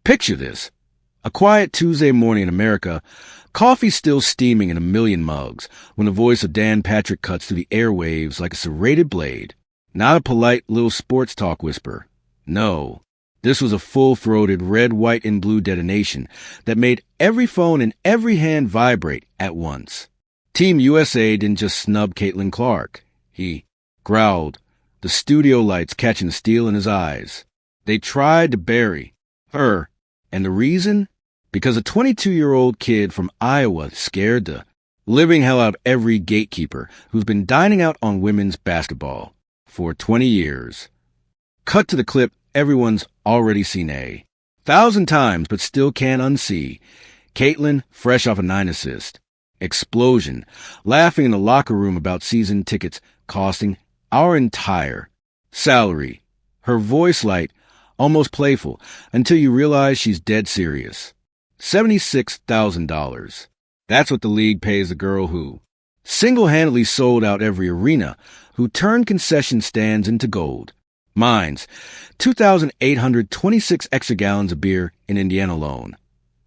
Picture this. A quiet Tuesday morning in America, coffee still steaming in a million mugs, when the voice of Dan Patrick cuts through the airwaves like a serrated blade. Not a polite little sports talk whisper. No, this was a full-throated red, white, and blue detonation that made every phone in every hand vibrate at once. Team USA didn't just snub Caitlin Clark. He growled, the studio lights catching the steel in his eyes. They tried to bury her. And the reason? Because a 22-year-old kid from Iowa scared the living hell out of every gatekeeper who's been dining out on women's basketball for 20 years. Cut to the clip everyone's already seen 1,000 times but still can't unsee. Caitlin, fresh off a 9 assist. Explosion, laughing in the locker room about season tickets costing our entire salary. Her voice light, almost playful, until you realize she's dead serious. $76,000. That's what the league pays a girl who single-handedly sold out every arena, who turned concession stands into gold. Mines, 2,826 extra gallons of beer in Indiana alone.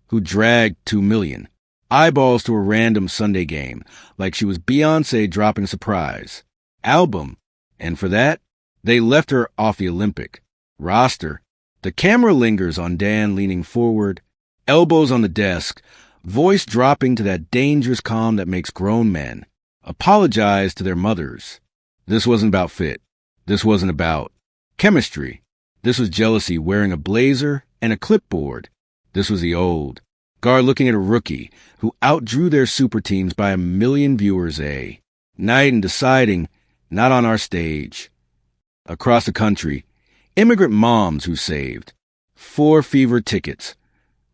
Who dragged 2 million eyeballs to a random Sunday game, like she was Beyoncé dropping a surprise album. And for that, they left her off the Olympic roster. The camera lingers on Dan leaning forward, elbows on the desk, voice dropping to that dangerous calm that makes grown men apologize to their mothers. This wasn't about fit. This wasn't about chemistry. This was jealousy wearing a blazer and a clipboard. This was the old guard looking at a rookie who outdrew their super teams by 1 million viewers a night and deciding, not on our stage. Across the country, immigrant moms who saved 4 fever tickets,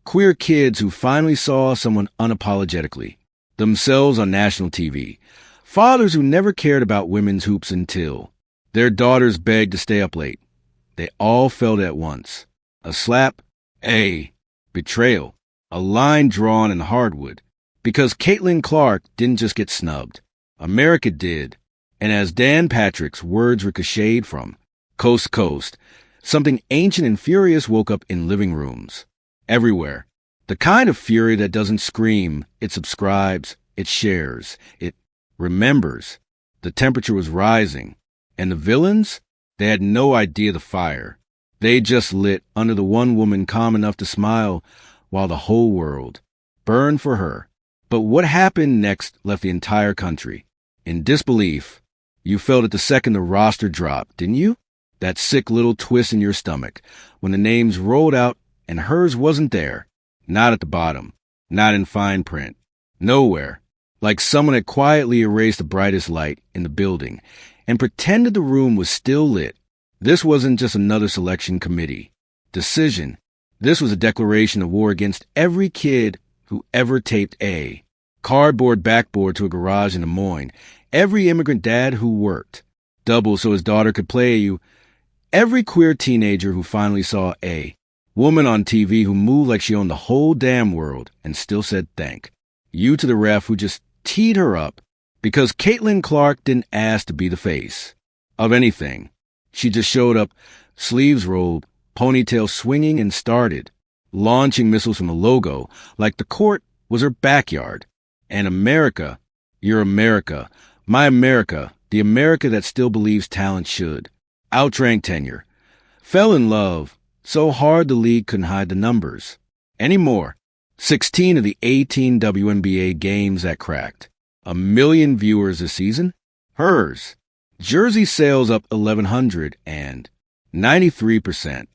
queer kids who finally saw someone unapologetically, themselves on national TV, fathers who never cared about women's hoops until their daughters begged to stay up late. They all felt at once. A slap, a betrayal, a line drawn in hardwood, because Caitlin Clark didn't just get snubbed. America did. And as Dan Patrick's words ricocheted from coast to coast, something ancient and furious woke up in living rooms. Everywhere. The kind of fury that doesn't scream, it subscribes, it shares, it remembers. The temperature was rising. And the villains? They had no idea the fire. They just lit under the one woman calm enough to smile while the whole world burned for her. But what happened next left the entire country in disbelief. You felt it the second the roster dropped, didn't you? That sick little twist in your stomach when the names rolled out and hers wasn't there. Not at the bottom. Not in fine print. Nowhere. Like someone had quietly erased the brightest light in the building and pretended the room was still lit. This wasn't just another selection committee decision. This was a declaration of war against every kid who ever taped a cardboard backboard to a garage in Des Moines, every immigrant dad who worked double so his daughter could play you, every queer teenager who finally saw a woman on TV who moved like she owned the whole damn world and still said thank you to the ref who just teed her up because Caitlin Clark didn't ask to be the face of anything. She just showed up, sleeves rolled, ponytail swinging, and started launching missiles from the logo like the court was her backyard. And America, your America, my America, the America that still believes talent should outrank tenure, fell in love so hard the league couldn't hide the numbers anymore. 16 of the 18 WNBA games that cracked 1 million viewers this season. Hers. Jersey sales up 1,193%.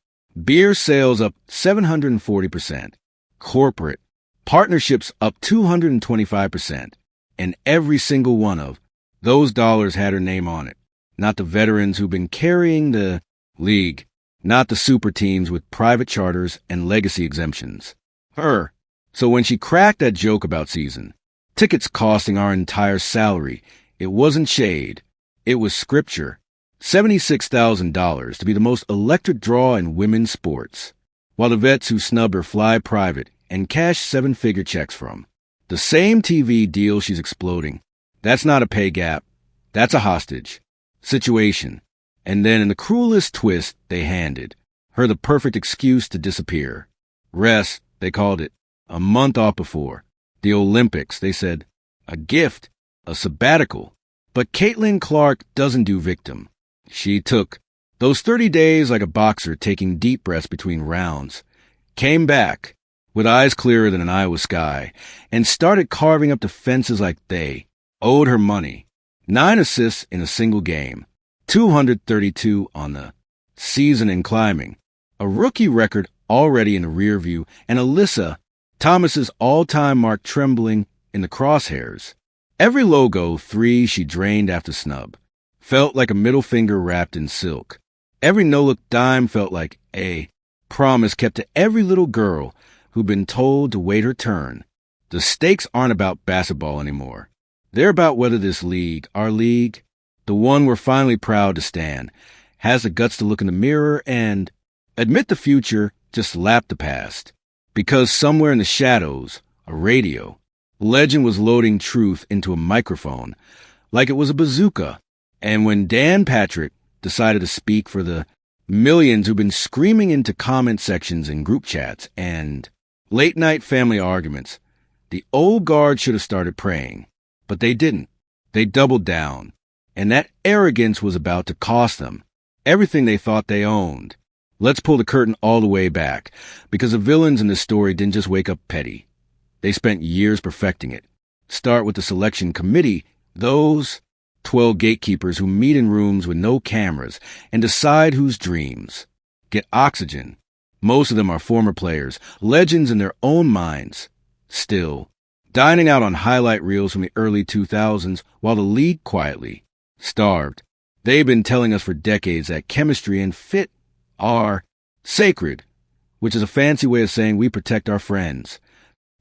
Beer sales up 740%. Corporate partnerships up 225%. And every single one of those dollars had her name on it. Not the veterans who've been carrying the league. Not the super teams with private charters and legacy exemptions. Her. So when she cracked that joke about season tickets costing our entire salary, it wasn't shade. It was scripture. $76,000 to be the most electric draw in women's sports, while the vets who snub her fly private and cash 7-figure checks from the same TV deal she's exploding. That's not a pay gap. That's a hostage situation. And then in the cruelest twist, they handed her the perfect excuse to disappear. Rest, they called it. A month off before. The Olympics, they said. A gift. A sabbatical. But Caitlin Clark doesn't do victim. She took those 30 days like a boxer taking deep breaths between rounds, came back with eyes clearer than an Iowa sky, and started carving up defenses like they owed her money. 9 assists in a single game, 232 on the season in climbing, a rookie record already in the rear view, and Alyssa Thomas's all-time mark trembling in the crosshairs. Every logo 3 she drained after snub felt like a middle finger wrapped in silk. Every no-look dime felt like a promise kept to every little girl who'd been told to wait her turn. The stakes aren't about basketball anymore. They're about whether this league, our league, the one we're finally proud to stand, has the guts to look in the mirror and admit the future, just lap the past. Because somewhere in the shadows, a radio, legend was loading truth into a microphone like it was a bazooka. And when Dan Patrick decided to speak for the millions who've been screaming into comment sections and group chats and late-night family arguments, the old guard should have started praying. But they didn't. They doubled down. And that arrogance was about to cost them everything they thought they owned. Let's pull the curtain all the way back, because the villains in this story didn't just wake up petty. They spent years perfecting it. Start with the selection committee, those 12 gatekeepers who meet in rooms with no cameras and decide whose dreams get oxygen. Most of them are former players, legends in their own minds. Still, dining out on highlight reels from the early 2000s while the league quietly starved. They've been telling us for decades that chemistry and fit are sacred, which is a fancy way of saying we protect our friends.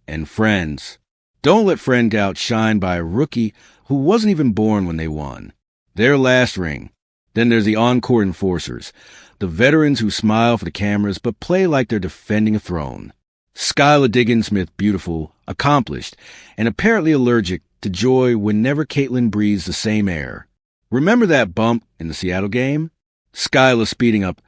And friends. Don't let friend get outshined by a rookie who wasn't even born when they won their last ring. Then there's the on-court enforcers, the veterans who smile for the cameras but play like they're defending a throne. Skylar Diggins-Smith, beautiful, accomplished, and apparently allergic to joy whenever Caitlin breathes the same air. Remember that bump in the Seattle game? Skylar speeding up,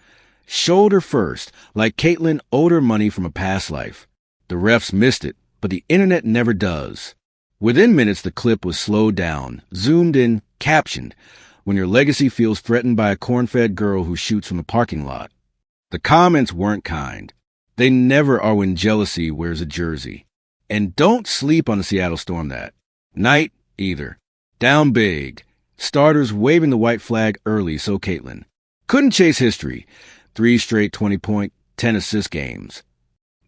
shoulder first, like Caitlin owed her money from a past life. The refs missed it, but the internet never does. Within minutes, the clip was slowed down, zoomed in, captioned, when your legacy feels threatened by a corn-fed girl who shoots from the parking lot. The comments weren't kind. They never are when jealousy wears a jersey. And don't sleep on the Seattle Storm that night either. Down big. Starters waving the white flag early, so Caitlin couldn't chase history. 3 straight 20-point, 10-assist games.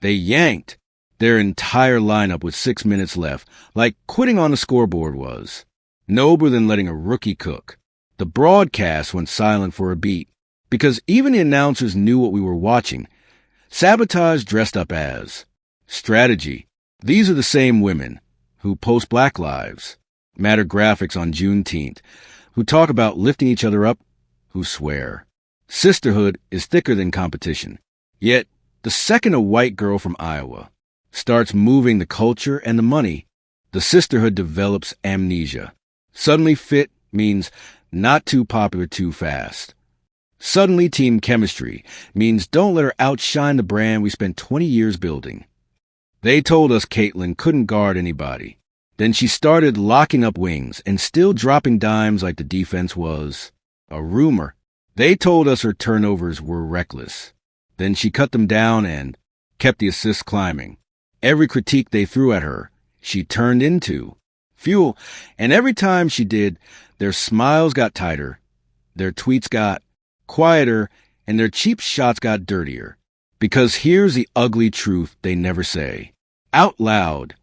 They yanked their entire lineup with 6 minutes left, like quitting on the scoreboard was. Nobler than letting a rookie cook. The broadcast went silent for a beat, because even the announcers knew what we were watching. Sabotage dressed up as strategy. These are the same women who post Black Lives Matter graphics on Juneteenth, who talk about lifting each other up, who swear sisterhood is thicker than competition. Yet, the second a white girl from Iowa starts moving the culture and the money, the sisterhood develops amnesia. Suddenly fit means not too popular too fast. Suddenly team chemistry means don't let her outshine the brand we spent 20 years building. They told us Caitlin couldn't guard anybody. Then she started locking up wings and still dropping dimes like the defense was a rumor. They told us her turnovers were reckless. Then she cut them down and kept the assists climbing. Every critique they threw at her, she turned into fuel. And every time she did, their smiles got tighter, their tweets got quieter, and their cheap shots got dirtier. Because here's the ugly truth they never say out loud.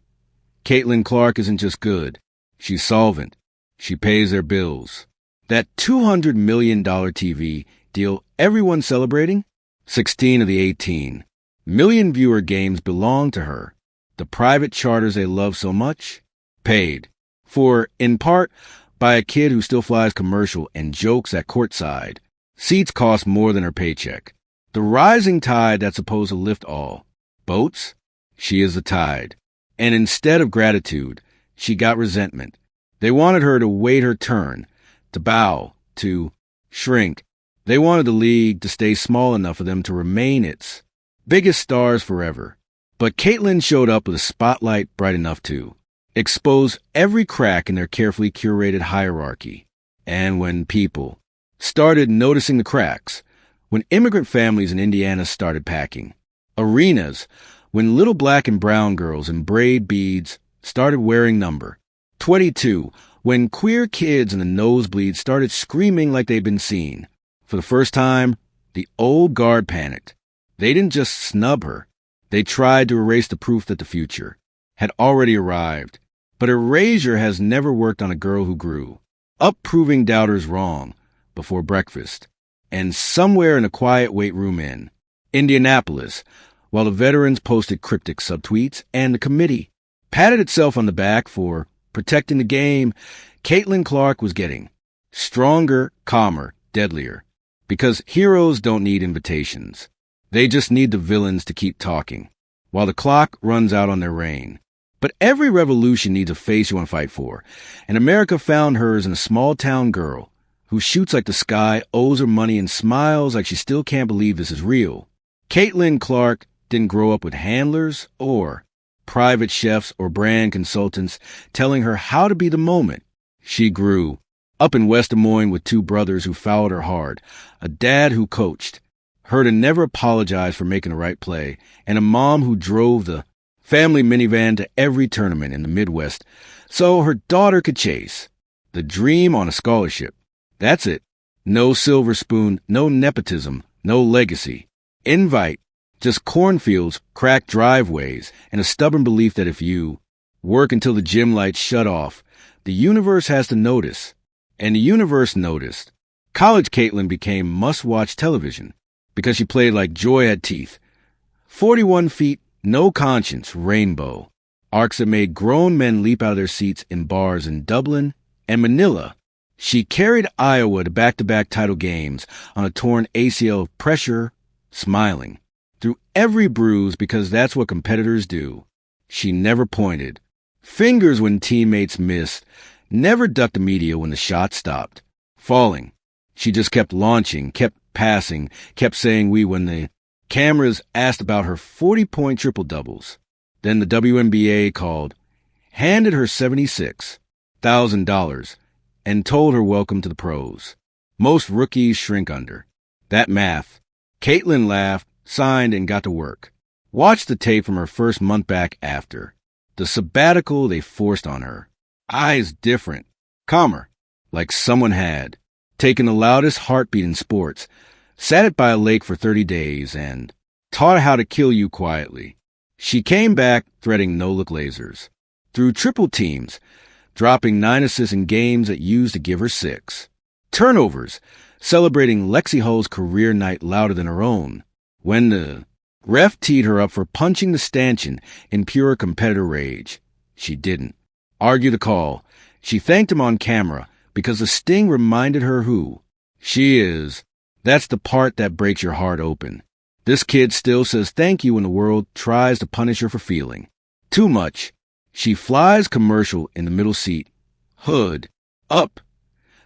Caitlin Clark isn't just good. She's solvent. She pays their bills. That $200 million TV deal everyone's celebrating? 16 of the 18 million viewer games belong to her. The private charters they love so much? Paid. For, in part, by a kid who still flies commercial and jokes at courtside. Seats cost more than her paycheck. The rising tide that's supposed to lift all. Boats? She is the tide. And instead of gratitude, she got resentment. They wanted her to wait her turn, to bow, to shrink. They wanted the league to stay small enough for them to remain its biggest stars forever. But Caitlin showed up with a spotlight bright enough to expose every crack in their carefully curated hierarchy. And when people started noticing the cracks, when immigrant families in Indiana started packing, arenas, when little black and brown girls in braid beads started wearing number 22, when queer kids in the nosebleeds started screaming like they'd been seen. For the first time, the old guard panicked. They didn't just snub her. They tried to erase the proof that the future had already arrived. But erasure has never worked on a girl who grew up proving doubters wrong before breakfast. And somewhere in a quiet weight room in Indianapolis, while the veterans posted cryptic subtweets and the committee patted itself on the back for protecting the game, Caitlin Clark was getting stronger, calmer, deadlier. Because heroes don't need invitations. They just need the villains to keep talking, while the clock runs out on their reign. But every revolution needs a face you want to fight for, and America found hers in a small-town girl who shoots like the sky, owes her money, and smiles like she still can't believe this is real. Caitlin Clark didn't grow up with handlers or private chefs or brand consultants telling her how to be the moment. She grew up in West Des Moines with two brothers who followed her hard, a dad who coached her to never apologize for making the right play, and a mom who drove the family minivan to every tournament in the Midwest so her daughter could chase the dream on a scholarship. That's it. No silver spoon, no nepotism, no legacy. Invite, just cornfields, cracked driveways, and a stubborn belief that if you work until the gym lights shut off, the universe has to notice. And the universe noticed. College Caitlin became must-watch television because she played like joy had teeth. 41 feet, no conscience, rainbow. Arcs that made grown men leap out of their seats in bars in Dublin and Manila. She carried Iowa to back-to-back title games on a torn ACL of pressure, smiling through every bruise because that's what competitors do. She never pointed fingers when teammates missed, never ducked the media when the shot stopped falling. She just kept launching, kept passing, kept saying we when the cameras asked about her 40-point triple-doubles. Then the WNBA called, handed her $76,000, and told her welcome to the pros. Most rookies shrink under that math. Caitlin laughed, signed, and got to work. Watched the tape from her first month back after the sabbatical they forced on her. Eyes different, calmer, like someone had taken the loudest heartbeat in sports, sat it by a lake for 30 days, and taught how to kill you quietly. She came back threading no-look lasers through triple teams, dropping 9 assists in games that used to give her 6 turnovers, celebrating Lexi Hull's career night louder than her own. When the ref teed her up for punching the stanchion in pure competitor rage, she didn't argue the call. She thanked him on camera because the sting reminded her who she is. That's the part that breaks your heart open. This kid still says thank you when the world tries to punish her for feeling too much. She flies commercial in the middle seat, hood up,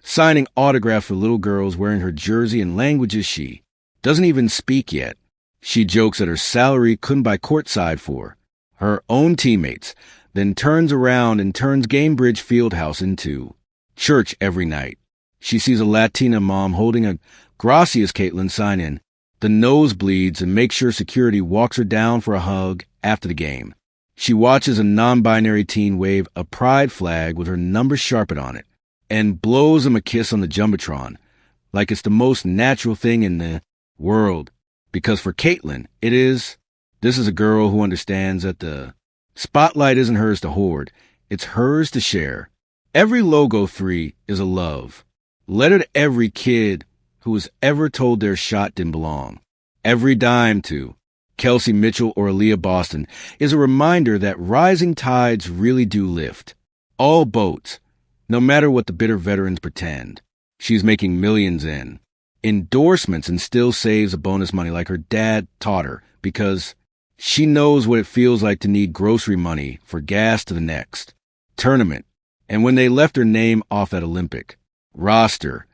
signing autographs for little girls wearing her jersey in languages she doesn't even speak yet. She jokes that her salary couldn't buy courtside for her own teammates, then turns around and turns Gamebridge Fieldhouse into church every night. She sees a Latina mom holding a Gracias Caitlin sign in the nosebleeds and makes sure security walks her down for a hug after the game. She watches a non-binary teen wave a pride flag with her number sharpened on it and blows him a kiss on the Jumbotron like it's the most natural thing in the world. Because for Caitlin, it is. This is a girl who understands that the spotlight isn't hers to hoard. It's hers to share. Every logo 3 is a love letter to every kid who was ever told their shot didn't belong. Every dime to Kelsey Mitchell or Aaliyah Boston is a reminder that rising tides really do lift all boats, no matter what the bitter veterans pretend. She's making millions in endorsements and still saves a bonus money like her dad taught her because she knows what it feels like to need grocery money for gas to the next tournament. And when they left her name off that Olympic roster,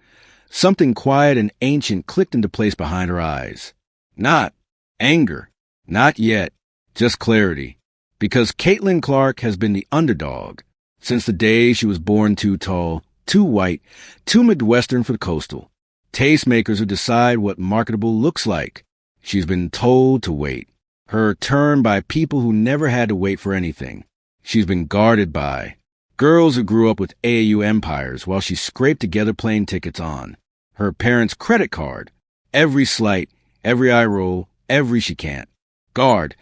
something quiet and ancient clicked into place behind her eyes. Not anger, not yet, just clarity. Because Caitlin Clark has been the underdog since the day she was born too tall, too white, too Midwestern for the coastal. Tastemakers who decide what marketable looks like. She's been told to wait. Her turn by people who never had to wait for anything. She's been guarded by girls who grew up with AAU empires while she scraped together plane tickets on her parents' credit card. Every slight, every eye roll, every she can't. Guard.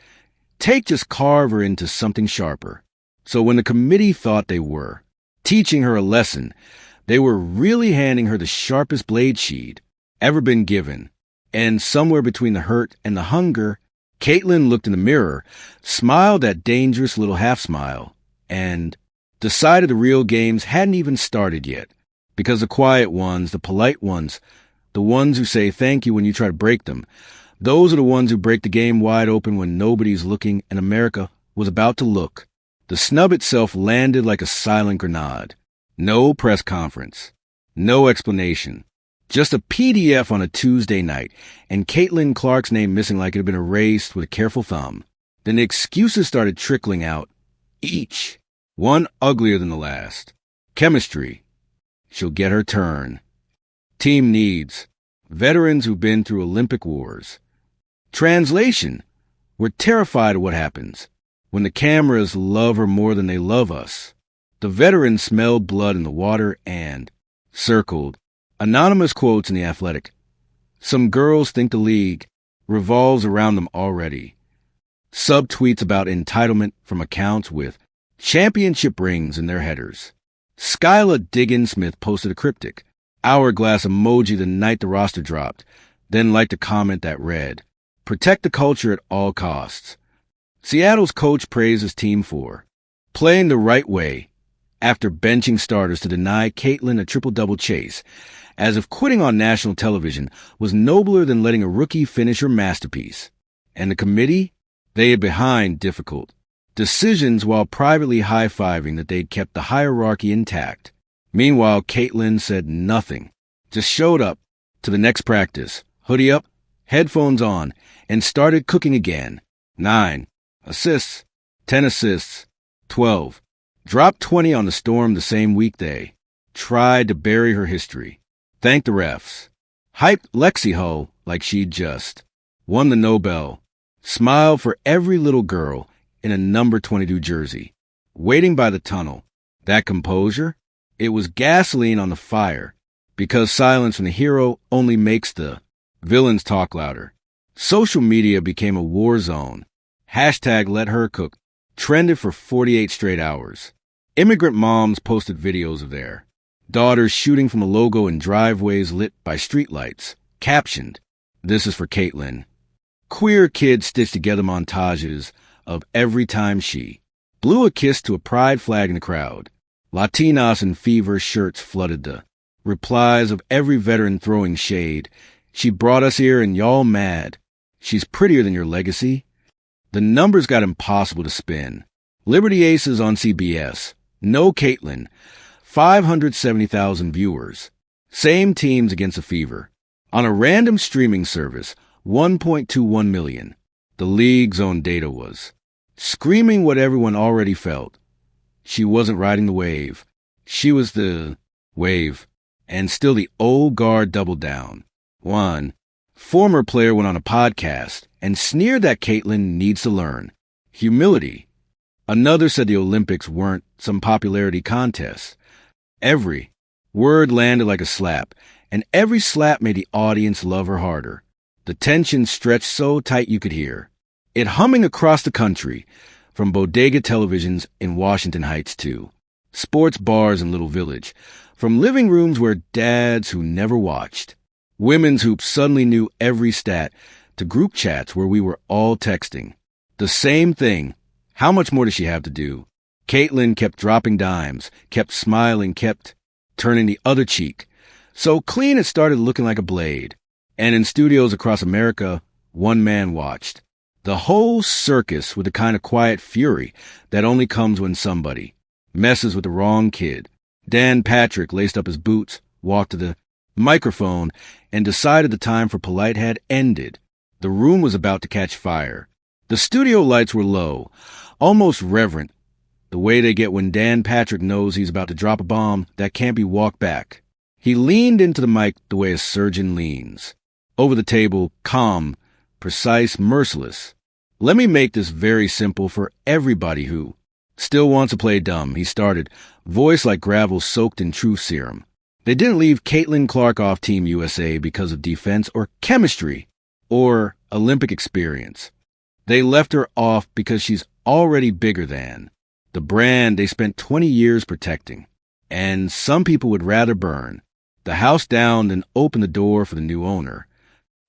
Just carve her into something sharper. So when the committee thought they were teaching her a lesson, they were really handing her the sharpest blade she'd ever been given. And somewhere between the hurt and the hunger, Caitlin looked in the mirror, smiled that dangerous little half-smile, and decided the real games hadn't even started yet. Because the quiet ones, the polite ones, the ones who say thank you when you try to break them, those are the ones who break the game wide open when nobody's looking and America was about to look. The snub itself landed like a silent grenade. No press conference. No explanation. Just a PDF on a Tuesday night, and Caitlin Clark's name missing like it had been erased with a careful thumb. Then the excuses started trickling out. Each. One uglier than the last. Chemistry. She'll get her turn. Team needs. Veterans who've been through Olympic wars. Translation. We're terrified of what happens when the cameras love her more than they love us. The veterans smelled blood in the water and circled. Anonymous quotes in The Athletic. Some girls think the league revolves around them already. Subtweets about entitlement from accounts with championship rings in their headers. Skyla Diggins-Smith posted a cryptic hourglass emoji the night the roster dropped, then liked a comment that read, "Protect the culture at all costs." Seattle's coach praises team for playing the right way after benching starters to deny Caitlin a triple-double chase, as if quitting on national television was nobler than letting a rookie finish her masterpiece. And the committee? They had behind difficult decisions while privately high-fiving that they'd kept the hierarchy intact. Meanwhile, Caitlin said nothing, just showed up to the next practice, hoodie up, headphones on, and started cooking again. 9 assists, 10 assists, 12. Dropped 20 on the Storm the same weekday. Tried to bury her history. Thanked the refs. Hyped Lexi Hull like she'd just won the Nobel. Smiled for every little girl in a number 22 jersey. Waiting by the tunnel. That composure? It was gasoline on the fire. Because silence from the hero only makes the villains talk louder. Social media became a war zone. Hashtag let her cook trended for 48 straight hours. Immigrant moms posted videos of their daughters shooting from a logo in driveways lit by streetlights. Captioned, "This is for Caitlin." Queer kids stitched together montages of every time she blew a kiss to a pride flag in the crowd. Latinas in fever shirts flooded the replies of every veteran throwing shade. "She brought us here and y'all mad. She's prettier than your legacy." The numbers got impossible to spin. Liberty Aces on CBS. No Caitlin. 570,000 viewers. Same teams against a fever. On a random streaming service, 1.21 million. The league's own data was screaming what everyone already felt. She wasn't riding the wave. She was the wave. And still the old guard doubled down. One former player went on a podcast and sneered that Caitlin needs to learn humility. Another said the Olympics weren't some popularity contest. Every word landed like a slap, and every slap made the audience love her harder. The tension stretched so tight you could hear it humming across the country, from bodega televisions in Washington Heights to sports bars in Little Village, from living rooms where dads who never watched women's hoops suddenly knew every stat, to group chats where we were all texting the same thing. How much more does she have to do? Caitlin kept dropping dimes, kept smiling, kept turning the other cheek. So clean it started looking like a blade. And in studios across America, one man watched. The whole circus with the kind of quiet fury that only comes when somebody messes with the wrong kid. Dan Patrick laced up his boots, walked to the microphone, and decided the time for polite had ended. The room was about to catch fire. The studio lights were low, almost reverent, the way they get when Dan Patrick knows he's about to drop a bomb that can't be walked back. He leaned into the mic the way a surgeon leans. Over the table, calm, precise, merciless. Let me make this very simple for everybody who still wants to play dumb, he started, voice like gravel soaked in truth serum. They didn't leave Caitlin Clark off Team USA because of defense or chemistry or Olympic experience. They left her off because she's already bigger than the brand they spent 20 years protecting. And some people would rather burn the house down than open the door for the new owner.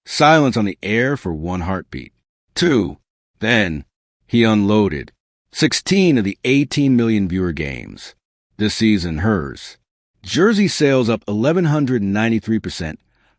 Silence on the air for one heartbeat. 2. Then he unloaded 16 of the 18 million viewer games. This season, hers. Jersey sales up 1,193%.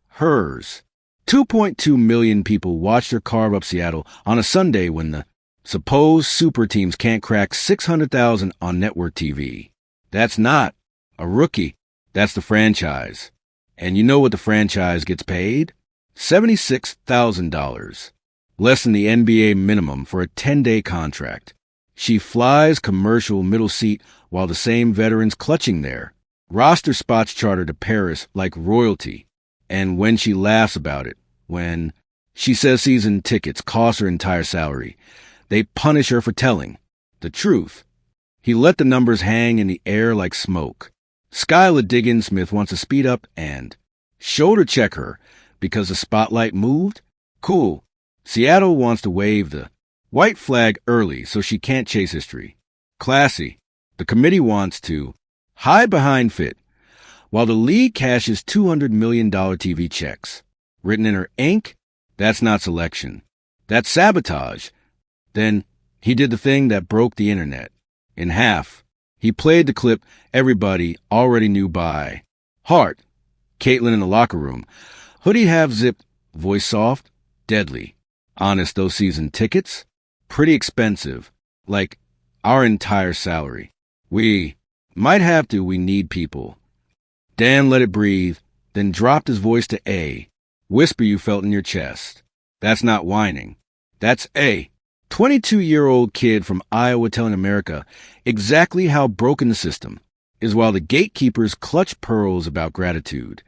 Hers. 2.2 million people watched her carve up Seattle on a Sunday when the supposed super teams can't crack 600,000 on network TV. That's not a rookie. That's the franchise. And you know what the franchise gets paid? $76,000. Less than the NBA minimum for a 10-day contract. She flies commercial middle seat while the same veterans clutching there. Roster spots charter to Paris like royalty. And when she laughs about it, when she says season tickets cost her entire salary, they punish her for telling the truth. He let the numbers hang in the air like smoke. Skylar Diggins-Smith wants to speed up and shoulder check her because the spotlight moved? Cool. Seattle wants to wave the white flag early so she can't chase history. Classy. The committee wants to hide behind fit, while the league cashes $200 million TV checks. Written in her ink? That's not selection. That's sabotage. Then he did the thing that broke the internet in half. He played the clip everybody already knew by heart. Caitlin in the locker room. Hoodie half zipped, voice soft, deadly. Honest, those season tickets? Pretty expensive. Like our entire salary. We need people. Dan let it breathe, then dropped his voice to A. Whisper you felt in your chest. That's not whining. That's A. 22-year-old kid from Iowa telling America exactly how broken the system is while the gatekeepers clutch pearls about gratitude.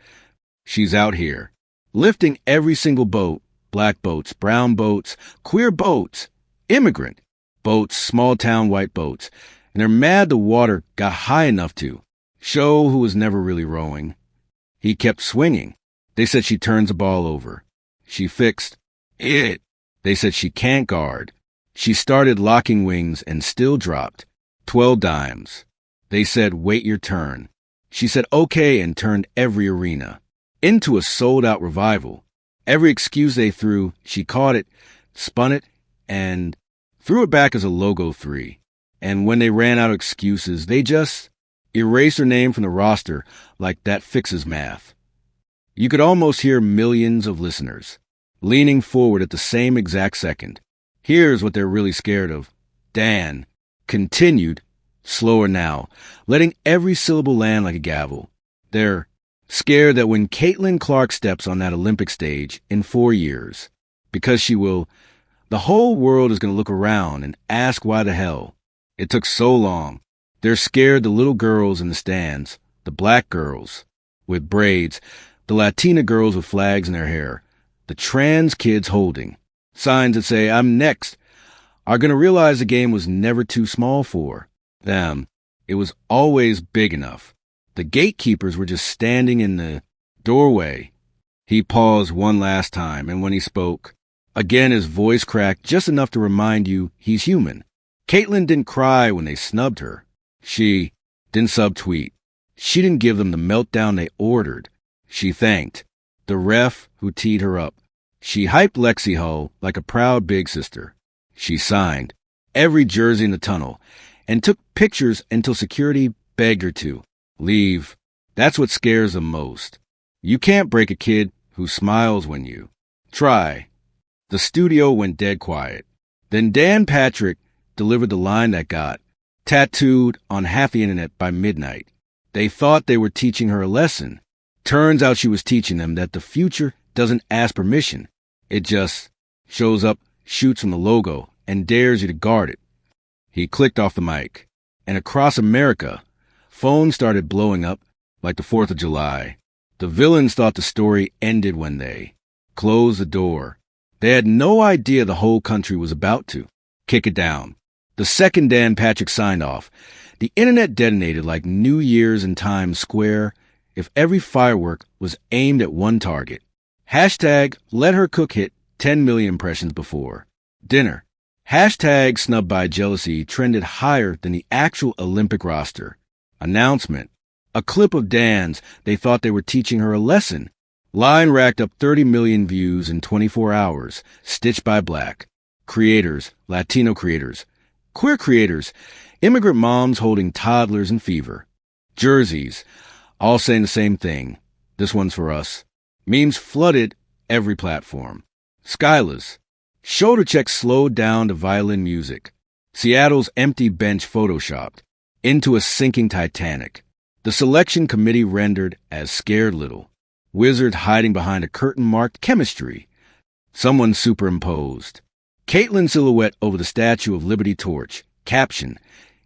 She's out here, lifting every single boat, black boats, brown boats, queer boats, immigrant boats, small-town white boats, and they're mad the water got high enough to show who was never really rowing. He kept swinging. They said she turns the ball over. She fixed it. They said she can't guard. She started locking wings and still dropped 12 dimes. They said, wait your turn. She said, okay, and turned every arena into a sold-out revival. Every excuse they threw, she caught it, spun it, and threw it back as a logo 3. And when they ran out of excuses, they just erased her name from the roster like that fixes math. You could almost hear millions of listeners leaning forward at the same exact second. Here's what they're really scared of. Dan continued, slower now, letting every syllable land like a gavel. They're scared that when Caitlin Clark steps on that Olympic stage in 4 years, because she will, the whole world is going to look around and ask why the hell it took so long. They're scared the little girls in the stands, the black girls with braids, the Latina girls with flags in their hair, the trans kids holding signs that say, I'm next, are going to realize the game was never too small for them. It was always big enough. The gatekeepers were just standing in the doorway. He paused one last time, and when he spoke, again his voice cracked just enough to remind you he's human. Caitlin didn't cry when they snubbed her. She didn't subtweet. She didn't give them the meltdown they ordered. She thanked the ref who teed her up. She hyped Lexi Hull like a proud big sister. She signed every jersey in the tunnel and took pictures until security begged her to leave. That's what scares them most. You can't break a kid who smiles when you try. The studio went dead quiet. Then Dan Patrick delivered the line that got tattooed on half the internet by midnight. They thought they were teaching her a lesson. Turns out she was teaching them that the future doesn't ask permission. It just shows up, shoots from the logo, and dares you to guard it. He clicked off the mic, and across America, phones started blowing up like the 4th of July. The villains thought the story ended when they closed the door. They had no idea the whole country was about to kick it down. The second Dan Patrick signed off, the internet detonated like New Year's in Times Square if every firework was aimed at one target. Hashtag let her cook hit 10 million impressions before dinner. Hashtag Snub by jealousy trended higher than the actual Olympic roster. Announcement. A clip of Dan's they thought they were teaching her a lesson. Line racked up 30 million views in 24 hours, stitched by Black creators, Latino creators, queer creators, immigrant moms holding toddlers in fever. Jerseys, all saying the same thing. This one's for us. Memes flooded every platform. Skylas. Shoulder check slowed down to violin music. Seattle's empty bench photoshopped into a sinking Titanic. The selection committee rendered as scared little. Wizard hiding behind a curtain marked chemistry. Someone superimposed. Caitlyn silhouette over the Statue of Liberty torch. Caption.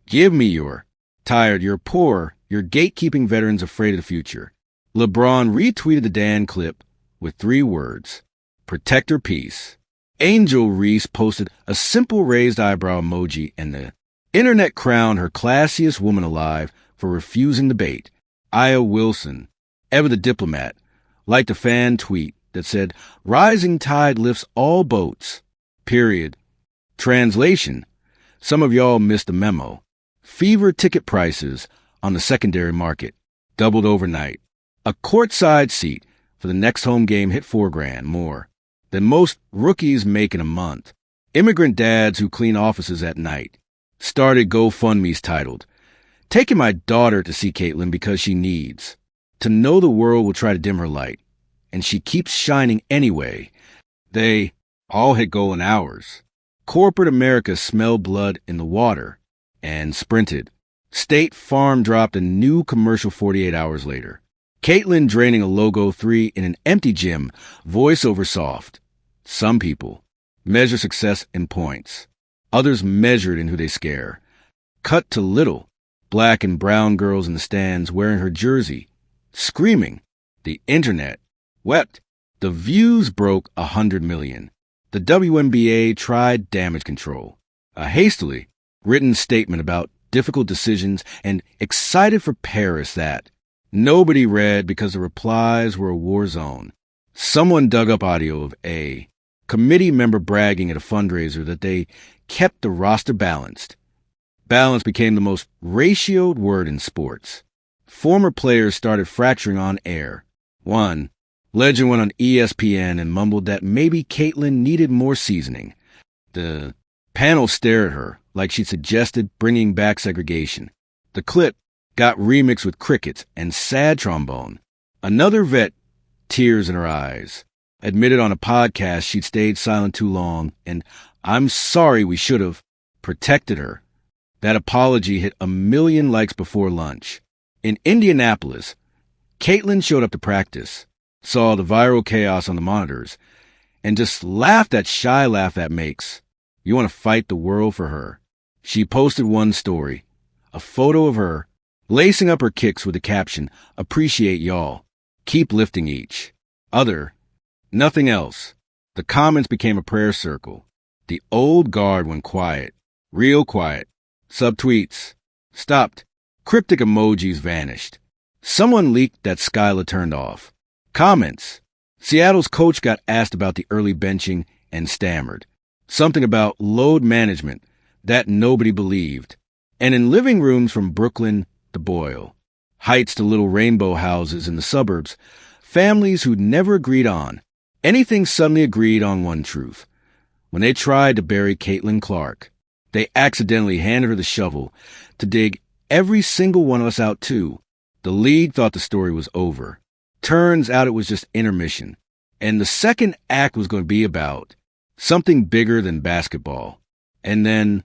Give me your tired, you're poor, you're gatekeeping veterans afraid of the future. LeBron retweeted the Dan clip with 3 words. Protect her peace. Angel Reese posted a simple raised eyebrow emoji, and the internet crowned her classiest woman alive for refusing the bait. Aya Wilson, ever the diplomat, liked a fan tweet that said, rising tide lifts all boats. Period. Translation. Some of y'all missed the memo. Fever ticket prices on the secondary market doubled overnight. A courtside seat for the next home game hit $4,000 more than most rookies make in a month. Immigrant dads who clean offices at night started GoFundMes titled, Taking my daughter to see Caitlyn because she needs to know the world will try to dim her light, and she keeps shining anyway. They all hit goal in hours. Corporate America smelled blood in the water and sprinted. State Farm dropped a new commercial 48 hours later. Caitlyn draining a logo 3 in an empty gym, voiceover soft. Some people measure success in points. Others measured in who they scare. Cut to little black and brown girls in the stands wearing her jersey, screaming. The internet wept. The views broke 100 million. The WNBA tried damage control. A hastily written statement about difficult decisions and excited for Paris that nobody read because the replies were a war zone. Someone dug up audio of a committee member bragging at a fundraiser that they kept the roster balanced. Balance became the most ratioed word in sports. Former players started fracturing on air. One legend went on ESPN and mumbled that maybe Caitlyn needed more seasoning. The panel stared at her like she'd suggested bringing back segregation. The clip got remixed with crickets and sad trombone. Another vet, tears in her eyes, admitted on a podcast she'd stayed silent too long, and I'm sorry we should have protected her. That apology hit 1 million likes before lunch. In Indianapolis, Caitlyn showed up to practice, saw the viral chaos on the monitors, and just laughed that shy laugh that makes you want to fight the world for her. She posted one story, a photo of her lacing up her kicks with the caption, appreciate y'all, keep lifting each other. Nothing else. The comments became a prayer circle. The old guard went quiet, real quiet. Subtweets stopped. Cryptic emojis vanished. Someone leaked that Skyla turned off. Comments. Seattle's coach got asked about the early benching and stammered. Something about load management that nobody believed. And in living rooms from Brooklyn to Boyle, Heights to little rainbow houses in the suburbs, families who'd never agreed on anything suddenly agreed on one truth. When they tried to bury Caitlyn Clark, they accidentally handed her the shovel to dig every single one of us out too. The league thought the story was over. Turns out it was just intermission. And the second act was going to be about something bigger than basketball. And then,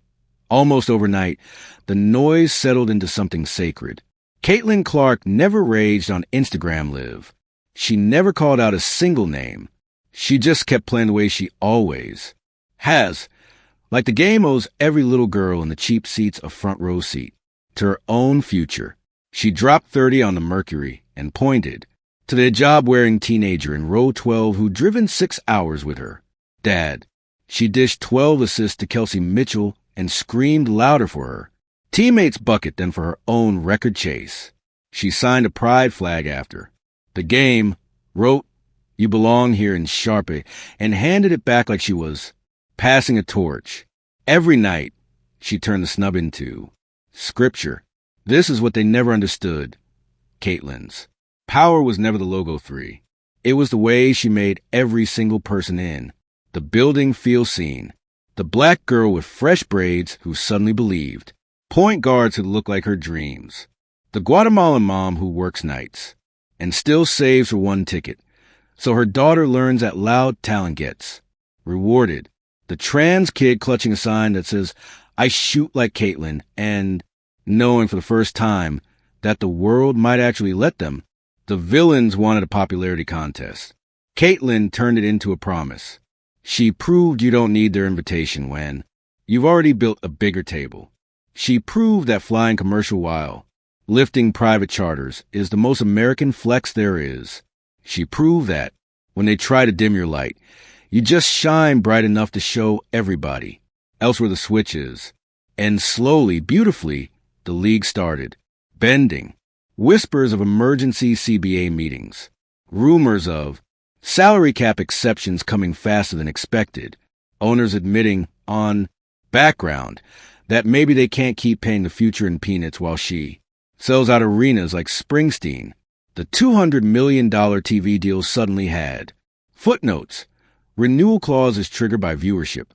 almost overnight, the noise settled into something sacred. Caitlyn Clark never raged on Instagram Live. She never called out a single name. She just kept playing the way she always has, Like the game owes every little girl in the cheap seats a front row seat to her own future. She dropped 30 on the Mercury and pointed to the hijab-wearing teenager in row 12 who'd driven 6 hours with her. Dad. She dished 12 assists to Kelsey Mitchell and screamed louder for her teammates' bucket than for her own record chase. She signed a pride flag after. The game wrote, "You belong here" in Sharpie and handed it back like she was passing a torch. Every night, she turned the snub into scripture. This is what they never understood. Caitlin's power was never the logo 3. It was the way she made every single person in the building feel seen. The black girl with fresh braids who suddenly believed. Point guards who looked like her dreams. The Guatemalan mom who works nights and still saves for one ticket, so her daughter learns that loud talent gets rewarded. The trans kid clutching a sign that says, "I shoot like Caitlin," and knowing for the first time that the world might actually let them. The villains wanted a popularity contest. Caitlin turned it into a promise. She proved you don't need their invitation when you've already built a bigger table. She proved that flying commercial while lifting private charters is the most American flex there is. She proved that when they try to dim your light, you just shine bright enough to show everybody else where the switch is. And slowly, beautifully, the league started. Bending. Whispers of emergency CBA meetings. Rumors of salary cap exceptions coming faster than expected. Owners admitting on background that maybe they can't keep paying the future in peanuts while she sells out arenas like Springsteen. The $200 million TV deal suddenly had footnotes. Renewal clause is triggered by viewership.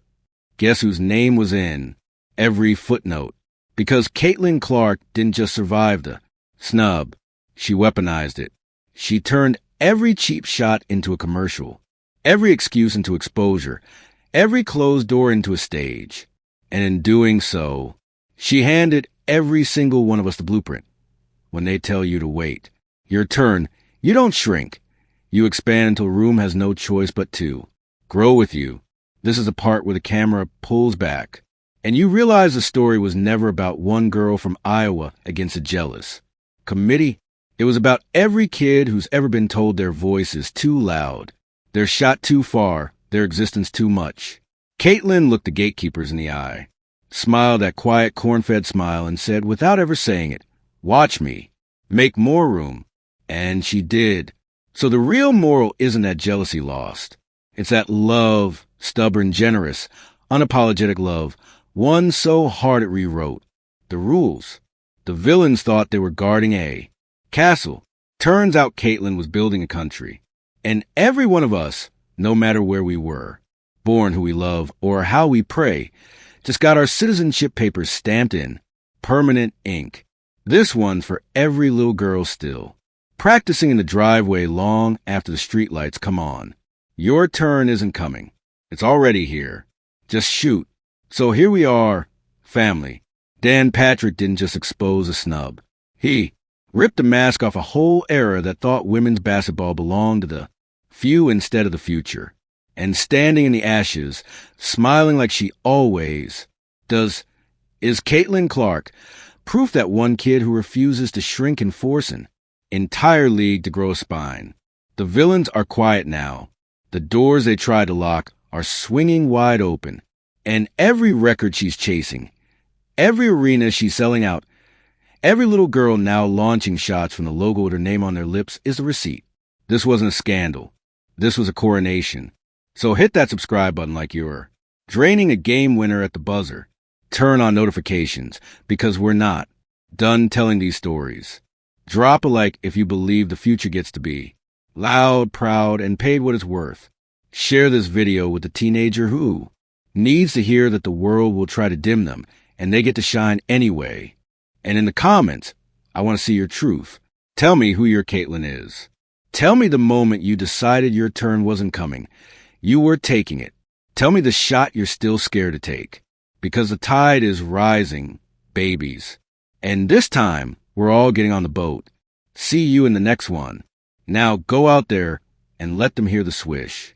Guess whose name was in every footnote? Because Caitlin Clark didn't just survive the snub. She weaponized it. She turned every cheap shot into a commercial, every excuse into exposure, every closed door into a stage. And in doing so, she handed every single one of us the blueprint. When they tell you to wait your turn, you don't shrink. You expand until the room has no choice but to grow with you. This is the part where the camera pulls back, and you realize the story was never about one girl from Iowa against a jealous committee. It was about every kid who's ever been told their voice is too loud, their shot too far, their existence too much. Caitlin looked the gatekeepers in the eye, smiled that quiet corn-fed smile, and said, without ever saying it, "Watch me. Make more room." And she did. So the real moral isn't that jealousy lost. It's that love, stubborn, generous, unapologetic love, won so hard it rewrote the rules. The villains thought they were guarding a castle. Turns out Caitlin was building a country. And every one of us, no matter where we were, born, who we love, or how we pray, just got our citizenship papers stamped in permanent ink. This one for every little girl still, practicing in the driveway long after the streetlights come on. Your turn isn't coming. It's already here. Just shoot. So here we are, family. Dan Patrick didn't just expose a snub. He ripped the mask off a whole era that thought women's basketball belonged to the few instead of the future. And standing in the ashes, smiling like she always does, is Caitlin Clark, proof that one kid who refuses to shrink and force an entire league to grow a spine. The villains are quiet now. The doors they tried to lock are swinging wide open. And every record she's chasing, every arena she's selling out, every little girl now launching shots from the logo with her name on their lips is a receipt. This wasn't a scandal. This was a coronation. So hit that subscribe button like you're draining a game winner at the buzzer. Turn on notifications, because we're not done telling these stories. Drop a like if you believe the future gets to be loud, proud, and paid what it's worth. Share this video with the teenager who needs to hear that the world will try to dim them, and they get to shine anyway. And in the comments, I want to see your truth. Tell me who your Caitlin is. Tell me the moment you decided your turn wasn't coming. You were taking it. Tell me the shot you're still scared to take. Because the tide is rising, babies. And this time, we're all getting on the boat. See you in the next one. Now go out there and let them hear the swish.